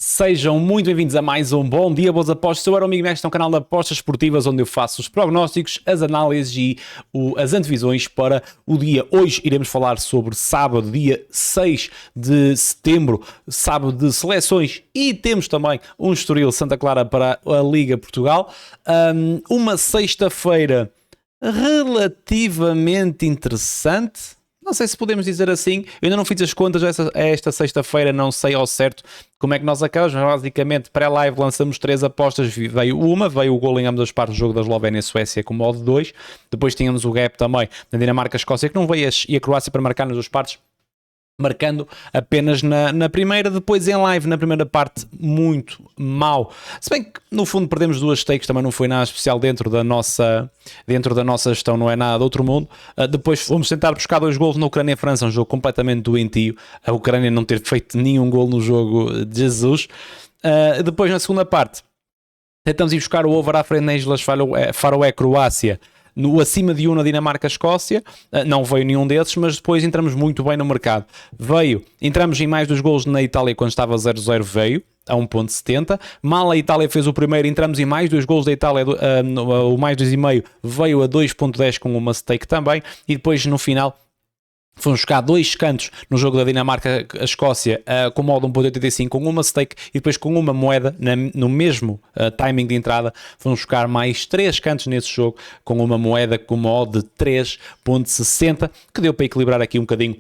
Sejam muito bem-vindos a mais um Bom Dia, Boas Apostas. Eu era o amigo Mestre, um canal de apostas esportivas onde eu faço os prognósticos, as análises e as antevisões para o dia. Hoje iremos falar sobre sábado, dia 6 de setembro, sábado de seleções, e temos também um Estoril Santa Clara para a Liga Portugal. Uma sexta-feira relativamente interessante. Não sei se podemos dizer assim, eu ainda não fiz as contas esta sexta-feira, não sei ao certo como é que nós acabamos, mas basicamente pré-live lançamos 3 apostas, veio o gol em ambas as partes do jogo da Eslovénia e Suécia com modo 2, depois tínhamos o gap também na Dinamarca-Escócia que não veio, e a Croácia para marcar nas duas partes, marcando apenas na primeira, depois em live na primeira parte muito mal, se bem que no fundo perdemos 2 stakes, também não foi nada especial dentro da nossa gestão, não é nada de outro mundo. Depois fomos tentar buscar 2 golos na Ucrânia e França, um jogo completamente doentio, a Ucrânia não ter feito nenhum gol no jogo de Jesus. Depois na segunda parte tentamos ir buscar o over à frente na Islas Faroé, Croácia, no acima de 1 na Dinamarca-Escócia, não veio nenhum desses, mas depois entramos muito bem no mercado. Entramos em mais 2 golos na Itália quando estava 0-0, veio a 1.70. Mal a Itália fez o primeiro, entramos em mais 2 golos da Itália, o mais 2,5 veio a 2.10 com uma stake também, e depois no final fomos buscar 2 cantos no jogo da Dinamarca-Escócia com modo 1.85, com uma stake e depois com uma moeda no mesmo timing de entrada. Fomos buscar mais 3 cantos nesse jogo com uma moeda com modo de 3.60, que deu para equilibrar aqui um bocadinho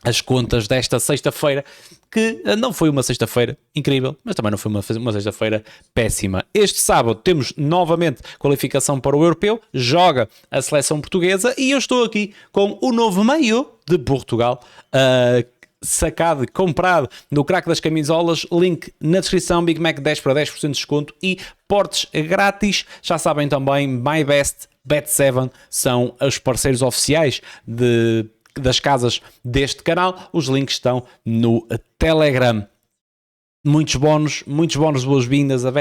as contas desta sexta-feira, que não foi uma sexta-feira incrível, mas também não foi uma sexta-feira péssima. Este sábado temos novamente qualificação para o Europeu, joga a seleção portuguesa e eu estou aqui com o novo meio de Portugal, sacado e comprado no craque das camisolas, link na descrição, Big Mac 10 para 10% de desconto e portes grátis. Já sabem também, MyBest, Bet7 são os parceiros oficiais das casas deste canal, os links estão no Telegram. Muitos bónus de boas-vindas, a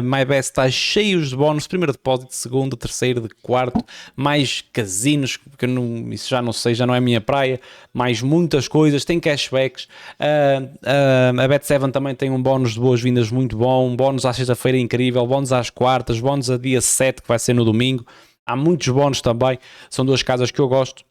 MyBest está cheio de bónus, primeiro depósito, segundo, terceiro, de quarto, mais casinos, porque isso já não sei, já não é a minha praia, mais muitas coisas, tem cashbacks, a Bet7 também tem um bónus de boas-vindas muito bom, um bónus à sexta-feira incrível, bónus às quartas, bónus a dia 7, que vai ser no domingo, há muitos bónus também, são 2 casas que eu gosto.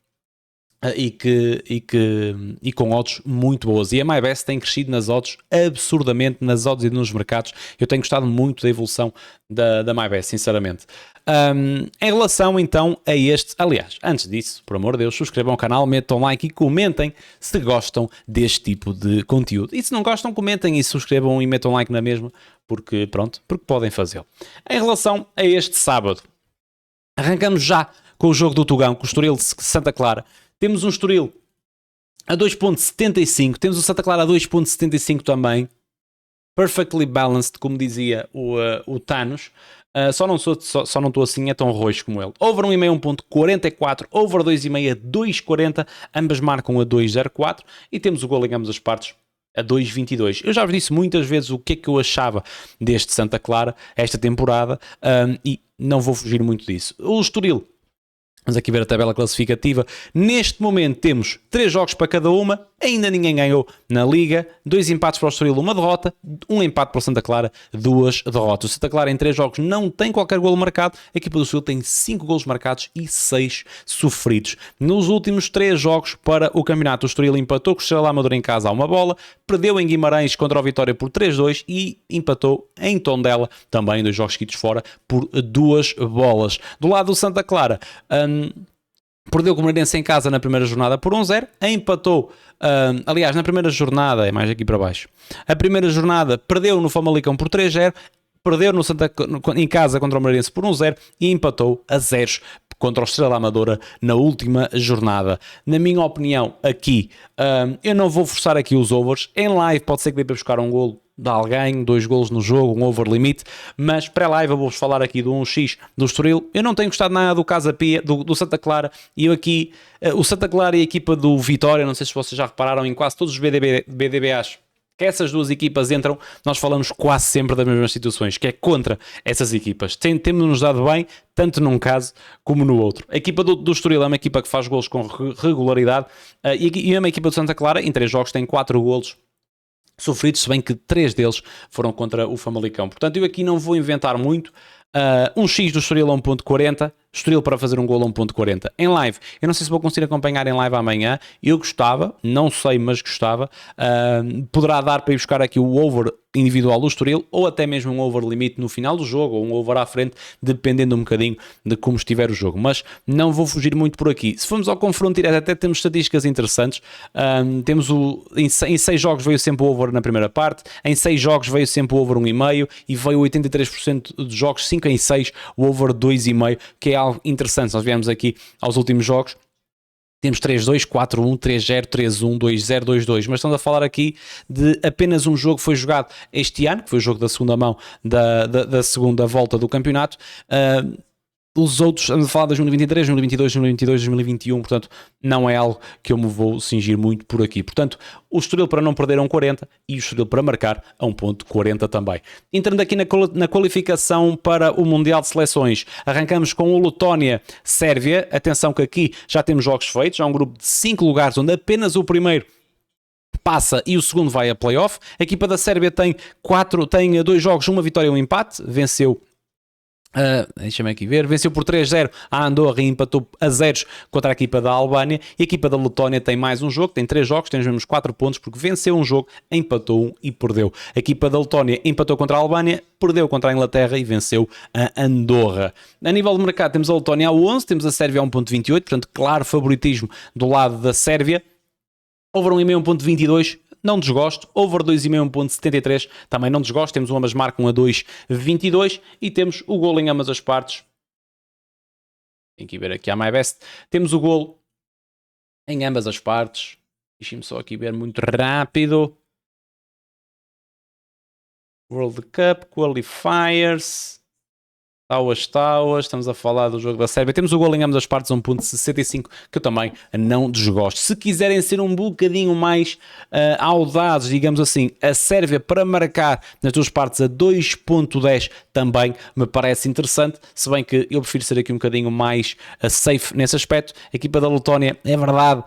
E com odds muito boas, e a MyBest tem crescido nas odds absurdamente, nas odds e nos mercados. Eu tenho gostado muito da evolução da MyBest, sinceramente. Em relação então a este, aliás, antes disso, por amor de Deus, subscrevam o canal, metam like e comentem se gostam deste tipo de conteúdo, e se não gostam, comentem e subscrevam e metam like na mesma, porque podem fazê-lo. Em relação a este sábado, arrancamos já com o jogo do Tugão, com o Estoril Santa Clara. Temos um Estoril a 2.75, temos o Santa Clara a 2.75 também, perfectly balanced, como dizia o Thanos, só não estou assim, é tão roxo como ele. Over 1,5 1.44, over 2,5 a 2.40, ambas marcam a 2.04 e temos o gol em ambas as partes a 2.22. Eu já vos disse muitas vezes o que é que eu achava deste Santa Clara esta temporada, e não vou fugir muito disso. O Estoril, vamos aqui ver a tabela classificativa. Neste momento temos 3 jogos para cada uma, ainda ninguém ganhou na Liga, 2 empates para o Estoril, 1 derrota, 1 empate para o Santa Clara, 2 derrotas. O Santa Clara em 3 jogos não tem qualquer golo marcado, a equipa do Estoril tem 5 golos marcados e 6 sofridos. Nos últimos 3 jogos para o campeonato, o Estoril empatou com o Estrela Amadora em casa a 1 bola, perdeu em Guimarães contra o Vitória por 3-2 e empatou em Tondela, também 2 jogos seguidos fora, por 2 bolas. Do lado do Santa Clara, perdeu com o Moreirense em casa na primeira jornada por 1-0, empatou, aliás, na primeira jornada, é mais aqui para baixo, a primeira jornada perdeu no Famalicão por 3-0, perdeu em casa contra o Moreirense por 1-0 e empatou a 0 contra o Estrela Amadora na última jornada. Na minha opinião, aqui, eu não vou forçar aqui os overs, em live pode ser que dê para buscar um golo de alguém, 2 golos no jogo, um over limite, mas pré-live eu vou-vos falar aqui do 1x do Estoril. Eu não tenho gostado nada do Casa Pia, do Santa Clara, e eu aqui, o Santa Clara e a equipa do Vitória, não sei se vocês já repararam, em quase todos os BDBAs que essas duas equipas entram, nós falamos quase sempre das mesmas situações, que é contra essas equipas. Temos-nos dado bem, tanto num caso como no outro. A equipa do Estoril é uma equipa que faz golos com regularidade, e a equipa do Santa Clara, em 3 jogos, tem 4 golos sofridos, se bem que 3 deles foram contra o Famalicão. Portanto, eu aqui não vou inventar muito. Um X do Estoril a 1.40, Estoril para fazer um golo a 1.40 em live. Eu não sei se vou conseguir acompanhar em live amanhã. Eu gostava, não sei, mas gostava. Poderá dar para ir buscar aqui o over individual do Estoril, ou até mesmo um over limite no final do jogo, ou um over à frente, dependendo um bocadinho de como estiver o jogo. Mas não vou fugir muito por aqui. Se formos ao confronto direto, até temos estatísticas interessantes. Temos em 6 jogos veio sempre o over na primeira parte, em 6 jogos veio sempre o over 1,5 e veio 83% dos jogos, 5 em 6, o over 2,5, que é algo interessante. Nós viemos aqui aos últimos jogos, temos 3-2, 4-1, 3-0, 3-1, 2-0, 2-2, mas estamos a falar aqui de apenas um jogo que foi jogado este ano, que foi o jogo da segunda mão da segunda volta do campeonato. Os outros, estamos a falar de 2023, 2022, 2022, 2021, portanto, não é algo que eu me vou cingir muito por aqui. Portanto, o Estoril para não perder a 1.40 e o Estoril para marcar a 1.40 também. Entrando aqui na qualificação para o Mundial de Seleções, arrancamos com o Letónia-Sérvia. Atenção que aqui já temos jogos feitos, há um grupo de 5 lugares, onde apenas o primeiro passa e o segundo vai a play-off. A equipa da Sérvia tem 2 jogos, uma vitória e um empate, venceu. Deixa-me aqui ver, venceu por 3-0 a Andorra e empatou a 0 contra a equipa da Albânia. E a equipa da Letónia tem mais um jogo, tem 3 jogos, tem os mesmos 4 pontos, porque venceu um jogo, empatou um e perdeu. A equipa da Letónia empatou contra a Albânia, perdeu contra a Inglaterra e venceu a Andorra. A nível de mercado temos a Letónia a 11, temos a Sérvia a 1.28, portanto claro favoritismo do lado da Sérvia. Over 1,5, 1.22, não desgosto. Over 2,5, 1.73, também não desgosto. Temos ambas marcam a 2,22 e temos o golo em ambas as partes. Tem que ver aqui a MyBest. Temos o golo em ambas as partes. Deixem-me só aqui ver muito rápido. World Cup, Qualifiers. Tauas, estamos a falar do jogo da Sérvia. Temos o golo em ambas as partes, 1.65, que eu também não desgosto. Se quiserem ser um bocadinho mais audazes, digamos assim, a Sérvia para marcar nas duas partes a 2.10 também me parece interessante, se bem que eu prefiro ser aqui um bocadinho mais safe nesse aspecto. A equipa da Letónia, é verdade,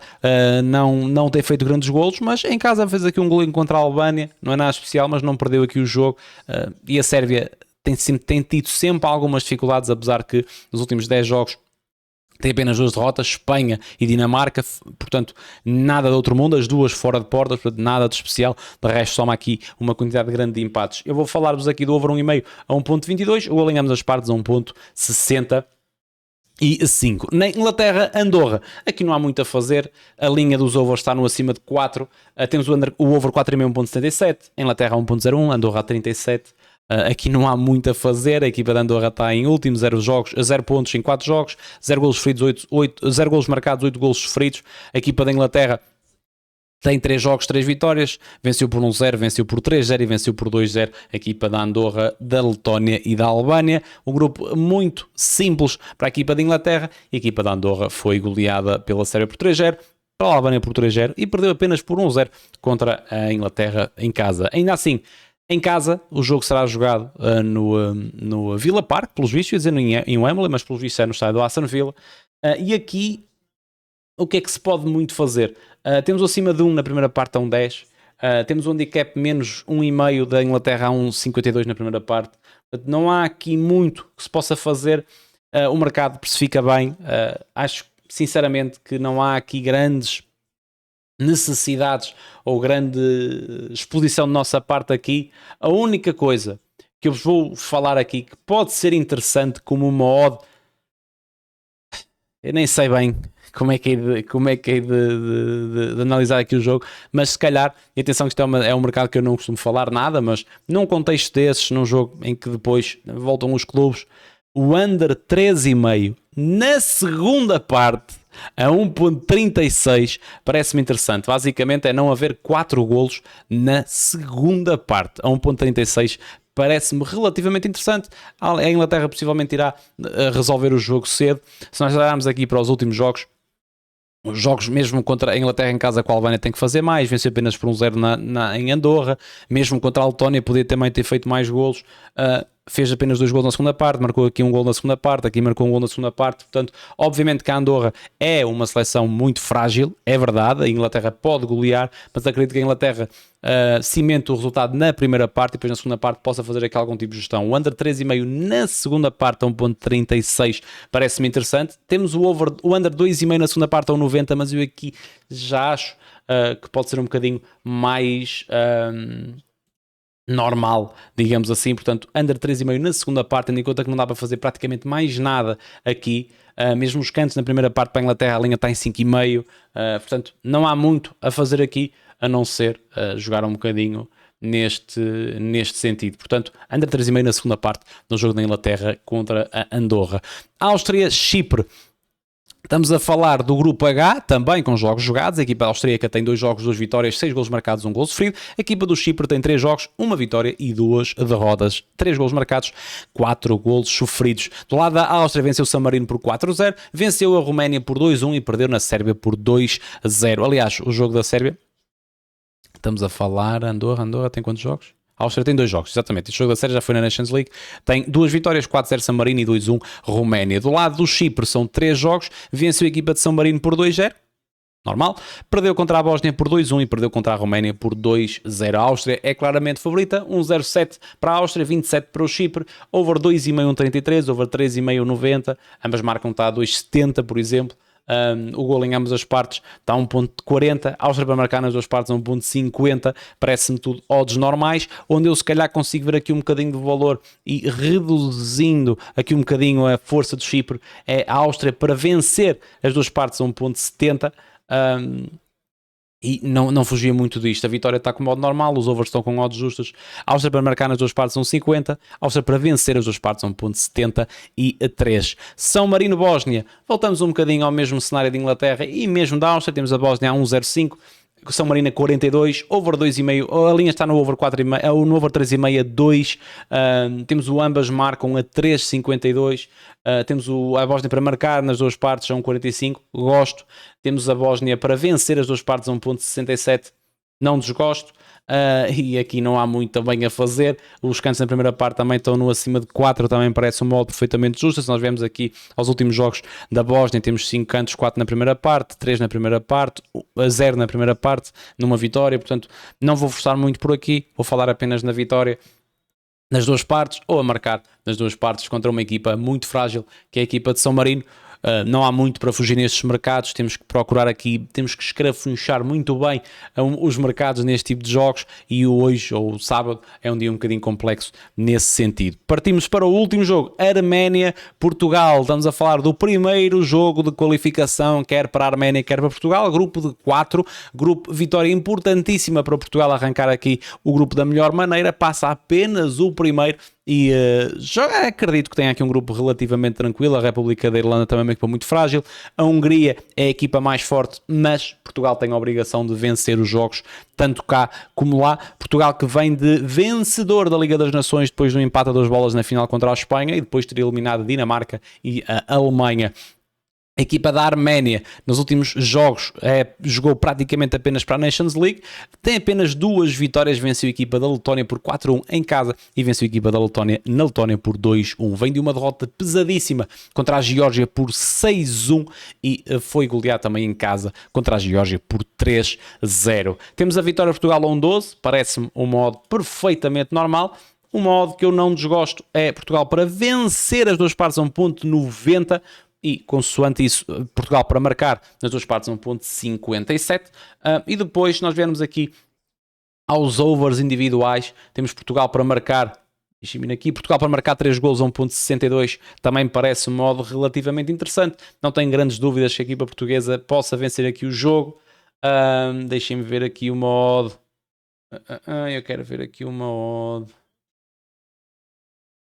não tem feito grandes golos, mas em casa fez aqui um golo contra a Albânia, não é nada especial, mas não perdeu aqui o jogo. E a Sérvia tem tido sempre algumas dificuldades, apesar que nos últimos 10 jogos tem apenas 2 derrotas, Espanha e Dinamarca, portanto nada de outro mundo, as duas fora de portas, portanto nada de especial. De resto soma aqui uma quantidade grande de empates. Eu vou falar-vos aqui do over 1,5 a 1.22, ou alinhamos as partes a 1.60 e 5. Na Inglaterra, Andorra, aqui não há muito a fazer, a linha dos overs está no acima de 4, temos o over 4,5 1.77, Inglaterra 1.01, Andorra a 37. Aqui não há muito a fazer, a equipa da Andorra está em último, 0 pontos em 4 jogos, 0 golos sofridos, 0 golos marcados, 8 golos sofridos. A equipa da Inglaterra tem 3 jogos, 3 vitórias, venceu por 1-0, venceu por 3-0 e venceu por 2-0 a equipa da Andorra, da Letónia e da Albânia. Um grupo muito simples para a equipa da Inglaterra. A equipa da Andorra foi goleada pela Sérvia por 3-0, pela Albânia por 3-0 e perdeu apenas por 1-0 contra a Inglaterra em casa. Ainda assim, em casa, o jogo será jogado no Villa Park, pelos vistos, ia dizer em Wembley, mas pelos vistos é no estádio do Aston Villa. E aqui, o que é que se pode muito fazer? Temos acima de 1 na primeira parte a 1.10, temos um handicap menos 1,5 da Inglaterra a 1.52 na primeira parte. Portanto, não há aqui muito que se possa fazer. O mercado precifica bem. Acho, sinceramente, que não há aqui grandes necessidades ou grande exposição de nossa parte aqui. A única coisa que eu vos vou falar aqui que pode ser interessante como uma odd, eu nem sei bem como é que é de analisar aqui o jogo, mas se calhar, e atenção que isto é um mercado que eu não costumo falar nada, mas num contexto desses, num jogo em que depois voltam os clubes, o under 3,5 na segunda parte a 1.36 parece-me interessante. Basicamente é não haver 4 golos na segunda parte. A 1.36 parece-me relativamente interessante. A Inglaterra possivelmente irá resolver o jogo cedo. Se nós olharmos aqui para os últimos jogos, os jogos mesmo contra a Inglaterra em casa, com a Albânia tem que fazer mais, venceu apenas por 1-0 em Andorra, mesmo contra a Letónia podia também ter feito mais golos. fez apenas 2 gols na segunda parte, marcou aqui um gol na segunda parte, aqui marcou um gol na segunda parte, portanto, obviamente que a Andorra é uma seleção muito frágil, é verdade, a Inglaterra pode golear, mas acredito que a Inglaterra cimenta o resultado na primeira parte e depois na segunda parte possa fazer aqui algum tipo de gestão. O under 3,5 na segunda parte a 1.36 parece-me interessante. Temos o under 2,5 na segunda parte a 1.90, mas eu aqui já acho que pode ser um bocadinho mais normal, digamos assim, portanto under 3,5 na segunda parte, tendo em conta que não dá para fazer praticamente mais nada aqui, mesmo os cantos na primeira parte para a Inglaterra a linha está em 5,5, portanto não há muito a fazer aqui, a não ser jogar um bocadinho neste sentido, portanto under 3,5 na segunda parte no jogo da Inglaterra contra a Andorra. Áustria-Chipre. Estamos a falar do grupo H, também com jogos jogados. A equipa austríaca tem 2 jogos, 2 vitórias, 6 golos marcados, 1 gol sofrido. A equipa do Chipre tem 3 jogos, 1 vitória e 2 derrotas. 3 golos marcados, 4 golos sofridos. Do lado da Áustria, venceu o San Marino por 4-0, venceu a Roménia por 2-1 e perdeu na Sérvia por 2-0. Aliás, o jogo da Sérvia, estamos a falar, Andorra tem quantos jogos? A Áustria tem 2 jogos, exatamente. Este jogo da série já foi na Nations League. Tem 2 vitórias, 4-0 San Marino e 2-1 Roménia. Do lado do Chipre são 3 jogos. Venceu a equipa de San Marino por 2-0. Normal. Perdeu contra a Bósnia por 2-1 e perdeu contra a Roménia por 2-0. A Áustria é claramente favorita. 1,07 para a Áustria, 27 para o Chipre. Over 2,5, 1,33. Over 3,5, 1,90. Ambas marcam está a 2,70, por exemplo. O gol em ambas as partes está a 1.40, a Áustria para marcar nas duas partes a 1.50, parece-me tudo odds normais, onde eu se calhar consigo ver aqui um bocadinho de valor e reduzindo aqui um bocadinho a força do Chipre, é a Áustria para vencer as duas partes a 1.70, e não fugia muito disto. A vitória está com modo normal, os overs estão com odds justas. A Áustria para marcar nas duas partes 1.50, a Áustria para vencer as duas partes 1.73. São Marino-Bósnia, voltamos um bocadinho ao mesmo cenário de Inglaterra e mesmo da Áustria, temos a Bósnia a 1.05, São Marino a 42, over 2,5, a linha está no over 4,5, no over 3,5 a 2, temos o ambas marcam a 3,52, temos a Bósnia para marcar nas duas partes a 1,45, gosto, temos a Bósnia para vencer as duas partes a 1,67, não desgosto. E aqui não há muito também a fazer. Os cantos na primeira parte também estão no acima de 4, também parece um modo perfeitamente justo. Se nós vemos aqui aos últimos jogos da Bósnia, temos 5 cantos, 4 na primeira parte, 3 na primeira parte, 0 na primeira parte, numa vitória. Portanto, não vou forçar muito por aqui, vou falar apenas na vitória nas duas partes, ou a marcar nas duas partes contra uma equipa muito frágil, que é a equipa de São Marino. Não há muito para fugir nestes mercados, temos que procurar aqui, temos que escarafunchar muito bem os mercados neste tipo de jogos, e hoje, ou o sábado, é um dia um bocadinho complexo nesse sentido. Partimos para o último jogo, Arménia-Portugal. Estamos a falar do primeiro jogo de qualificação, quer para a Arménia, quer para Portugal, grupo de 4, vitória importantíssima para Portugal arrancar aqui o grupo da melhor maneira, passa apenas o primeiro. E acredito que tem aqui um grupo relativamente tranquilo. A República da Irlanda também é uma equipa muito frágil, a Hungria é a equipa mais forte, mas Portugal tem a obrigação de vencer os jogos, tanto cá como lá. Portugal que vem de vencedor da Liga das Nações depois do empate a 2 bolas na final contra a Espanha e depois ter eliminado a Dinamarca e a Alemanha. A equipa da Arménia nos últimos jogos jogou praticamente apenas para a Nations League, tem apenas 2 vitórias, venceu a equipa da Letónia por 4-1 em casa e venceu a equipa da Letónia na Letónia por 2-1. Vem de uma derrota pesadíssima contra a Geórgia por 6-1 e foi goleado também em casa contra a Geórgia por 3-0. Temos a vitória de Portugal a 1-12, parece-me um modo perfeitamente normal. Um modo que eu não desgosto é Portugal para vencer as duas partes a 1.90, e consoante isso, Portugal para marcar nas duas partes 1.57, e depois nós vemos aqui aos overs individuais, temos Portugal para marcar, Portugal para marcar 3 golos a 1.62, também parece um modo relativamente interessante, não tenho grandes dúvidas que a equipa portuguesa possa vencer aqui o jogo. Deixem-me ver aqui o modo, eu quero ver aqui o modo.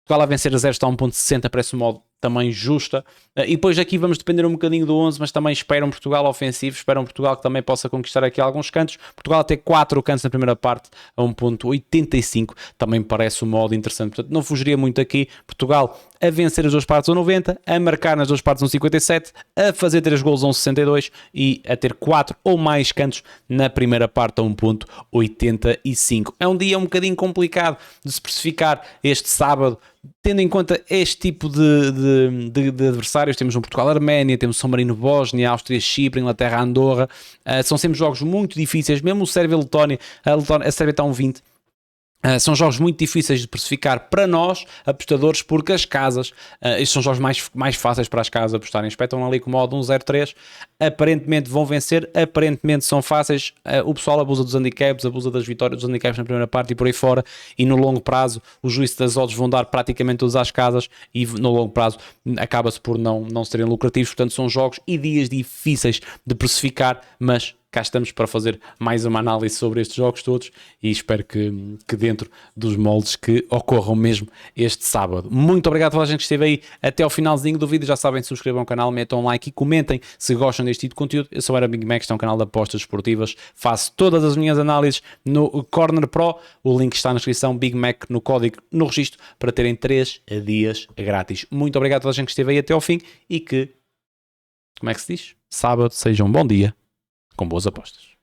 Portugal a vencer a 0 está a 1.60, parece um modo também justa. E depois aqui vamos depender um bocadinho do 11, mas também esperam Portugal ofensivo, esperam Portugal que também possa conquistar aqui alguns cantos. Portugal a ter 4 cantos na primeira parte a 1.85, também parece um modo interessante. Portanto, não fugiria muito aqui. Portugal a vencer as duas partes a 90, a marcar nas duas partes a 57, a fazer 3 golos a 62 e a ter 4 ou mais cantos na primeira parte a 1.85. É um dia um bocadinho complicado de se especificar este sábado, tendo em conta este tipo de adversários. Temos um Portugal-Arménia, temos São Marino-Bósnia, Áustria-Chipre, Inglaterra-Andorra. São sempre jogos muito difíceis, mesmo o Sérvia-Letónia, a Sérvia está a 1.20. São jogos muito difíceis de precificar para nós, apostadores, porque as casas, estes são jogos mais fáceis para as casas apostarem, espetam ali com o modo 1.03, aparentemente vão vencer, aparentemente são fáceis, o pessoal abusa dos handicaps, abusa das vitórias dos handicaps na primeira parte e por aí fora, e no longo prazo os juízes das odds vão dar praticamente todas as casas e no longo prazo acaba-se por não serem lucrativos. Portanto são jogos e dias difíceis de precificar, mas cá estamos para fazer mais uma análise sobre estes jogos todos e espero que dentro dos moldes que ocorram mesmo este sábado. Muito obrigado a toda a gente que esteve aí até ao finalzinho do vídeo. Já sabem, subscrevam o canal, metam um like e comentem se gostam deste tipo de conteúdo. Eu sou o Big Mac, este é um canal de apostas esportivas. Faço todas as minhas análises no Corner Pro. O link está na descrição, Big Mac no código, no registro, para terem 3 dias grátis. Muito obrigado a toda a gente que esteve aí até ao fim e que, como é que se diz? Sábado seja um bom dia com boas apostas.